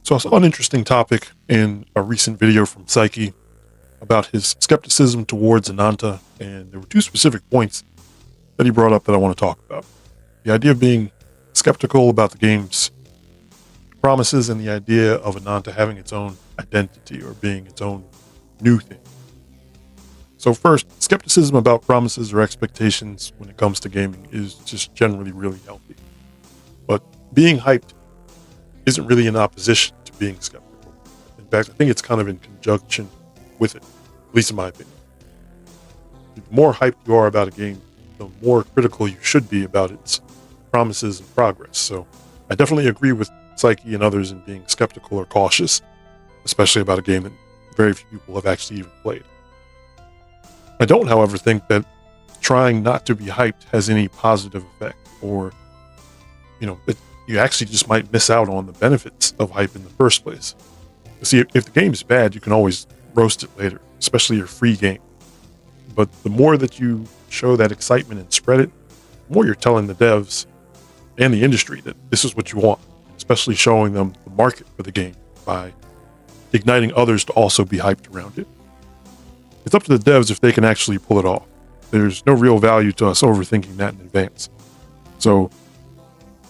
So I saw an interesting topic in a recent video from Psyche about his skepticism towards Ananta, and there were two specific points that he brought up that I want to talk about. The idea of being skeptical about the game's promises and the idea of Ananta having its own identity or being its own new thing. So first, skepticism about promises or expectations when it comes to gaming is just generally really healthy. But being hyped isn't really in opposition to being skeptical. In fact, I think it's kind of in conjunction with it, at least in my opinion. The more hyped you are about a game, the more critical you should be about its promises and progress. So I definitely agree with Psyche and others in being skeptical or cautious, especially about a game that very few people have actually even played. I don't, however, think that trying not to be hyped has any positive effect, or, that you actually just might miss out on the benefits of hype in the first place. See, if the game's bad, you can always roast it later, especially your free game. But the more that you show that excitement and spread it, the more you're telling the devs and the industry that this is what you want, especially showing them the market for the game by igniting others to also be hyped around it. It's up to the devs if they can actually pull it off. There's no real value to us overthinking that in advance. So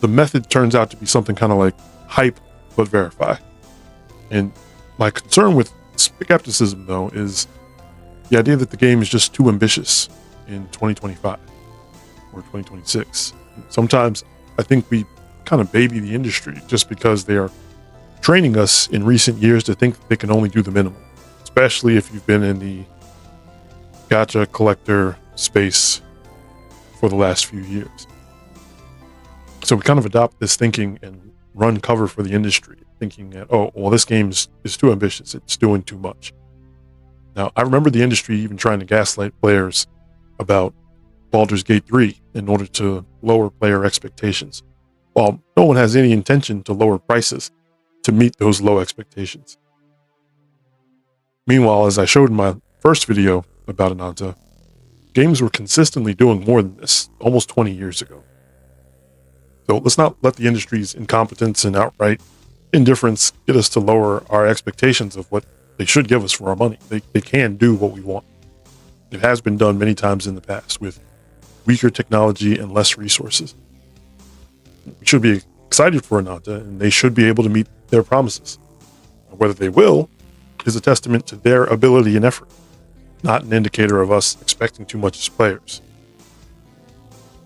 the method turns out to be something kind of like hype but verify. And my concern with skepticism, though, is the idea that the game is just too ambitious in 2025 or 2026. Sometimes I think we kind of baby the industry just because they are training us in recent years to think that they can only do the minimum, especially if you've been in the gacha collector space for the last few years. So we kind of adopt this thinking and run cover for the industry, thinking that, this game is too ambitious. It's doing too much. Now, I remember the industry even trying to gaslight players about Baldur's Gate 3 in order to lower player expectations, while no one has any intention to lower prices to meet those low expectations. Meanwhile, as I showed in my first video about Ananta, games were consistently doing more than this almost 20 years ago. So let's not let the industry's incompetence and outright indifference get us to lower our expectations of what they should give us for our money. They can do what we want. It has been done many times in the past with weaker technology and less resources. We should be excited for Ananta, and they should be able to meet their promises. Whether they will is a testament to their ability and effort, not an indicator of us expecting too much as players.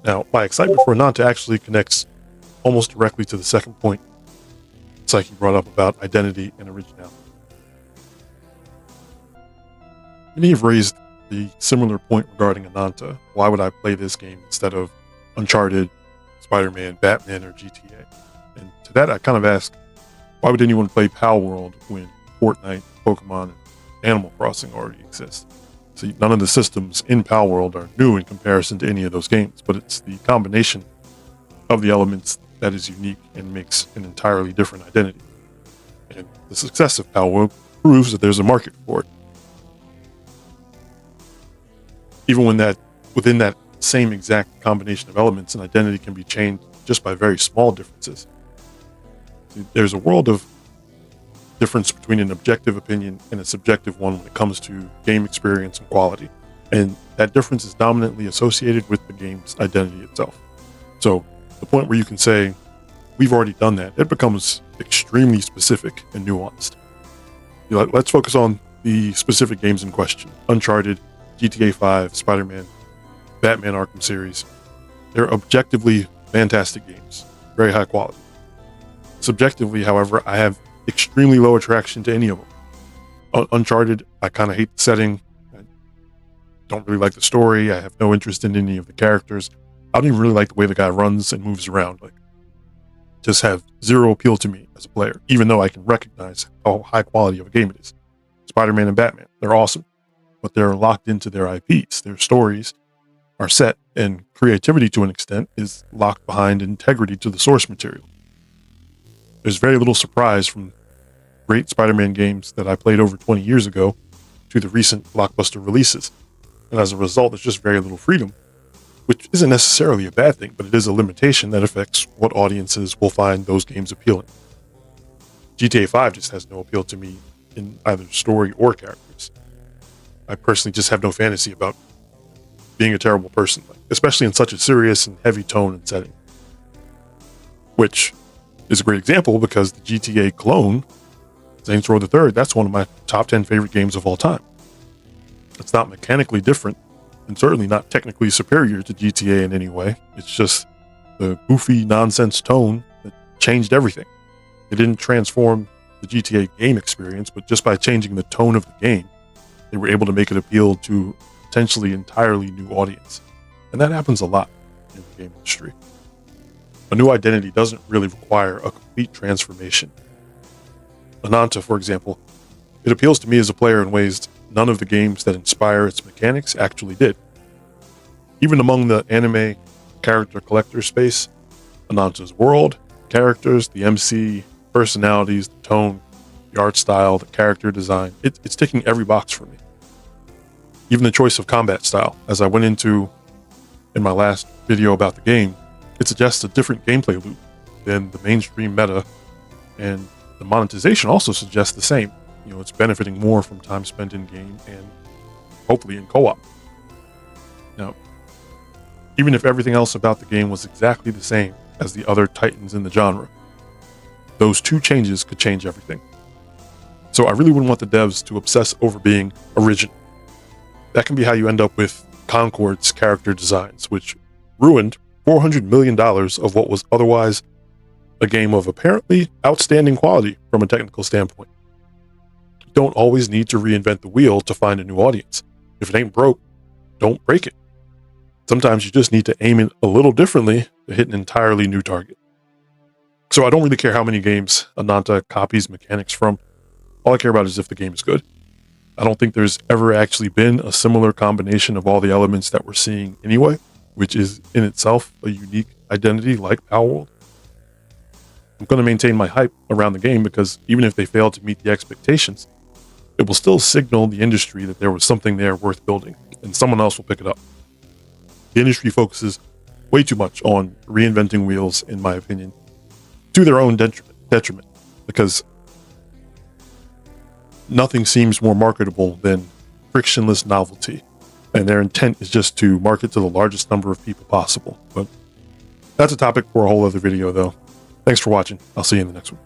Now, my excitement for Ananta actually connects almost directly to the second point Psyche brought up about identity and originality. Many have raised the similar point regarding Ananta. Why would I play this game instead of Uncharted, Spider-Man, Batman, or GTA? And to that, I kind of ask, why would anyone play Palworld when Fortnite, Pokemon, and Animal Crossing already exist? See, none of the systems in Palworld are new in comparison to any of those games, but it's the combination of the elements that is unique and makes an entirely different identity. And the success of Palworld proves that there's a market for it. Even within that same exact combination of elements, an identity can be changed just by very small differences. See, there's a world of difference between an objective opinion and a subjective one when it comes to game experience and quality. And that difference is dominantly associated with the game's identity itself. So the point where you can say, we've already done that, it becomes extremely specific and nuanced. Let's focus on the specific games in question. Uncharted, GTA 5, Spider-Man, Batman Arkham series. They're objectively fantastic games, very high quality. Subjectively, however, I have extremely low attraction to any of them. Uncharted, I kind of hate the setting. I don't really like the story. I have no interest in any of the characters. I don't even really like the way the guy runs and moves around. Just have zero appeal to me as a player, even though I can recognize how high quality of a game it is. Spider-Man and Batman, they're awesome, but they're locked into their IPs. Their stories are set, and creativity to an extent is locked behind integrity to the source material. There's very little surprise from great Spider-Man games that I played over 20 years ago to the recent blockbuster releases. And as a result, there's just very little freedom, which isn't necessarily a bad thing, but it is a limitation that affects what audiences will find those games appealing. GTA 5 just has no appeal to me in either story or characters. I personally just have no fantasy about being a terrible person, especially in such a serious and heavy tone and setting. Which is a great example because the GTA clone, Saints Row the Third, that's one of my top 10 favorite games of all time. It's not mechanically different, and certainly not technically superior to GTA in any way. It's just the goofy nonsense tone that changed everything. It didn't transform the GTA game experience, but just by changing the tone of the game, they were able to make it appeal to potentially entirely new audience. And that happens a lot in the game industry. A new identity doesn't really require a complete transformation. Ananta, for example, it appeals to me as a player in ways none of the games that inspire its mechanics actually did. Even among the anime character collector space, Ananta's world, characters, the MC, personalities, the tone, the art style, the character design, it's ticking every box for me. Even the choice of combat style, as I went into in my last video about the game, it suggests a different gameplay loop than the mainstream meta, and the monetization also suggests the same. It's benefiting more from time spent in game and hopefully in co-op. Now, even if everything else about the game was exactly the same as the other titans in the genre, those two changes could change everything. So I really wouldn't want the devs to obsess over being original. That can be how you end up with Concord's character designs, which ruined $400 million of what was otherwise a game of apparently outstanding quality from a technical standpoint. You don't always need to reinvent the wheel to find a new audience. If it ain't broke, don't break it. Sometimes you just need to aim it a little differently to hit an entirely new target. So I don't really care how many games Ananta copies mechanics from. All I care about is if the game is good. I don't think there's ever actually been a similar combination of all the elements that we're seeing anyway, which is in itself a unique identity like Palworld. I'm going to maintain my hype around the game because even if they fail to meet the expectations, it will still signal the industry that there was something there worth building, and someone else will pick it up. The industry focuses way too much on reinventing wheels, in my opinion, to their own detriment, because nothing seems more marketable than frictionless novelty, and their intent is just to market to the largest number of people possible. But that's a topic for a whole other video, though. Thanks for watching. I'll see you in the next one.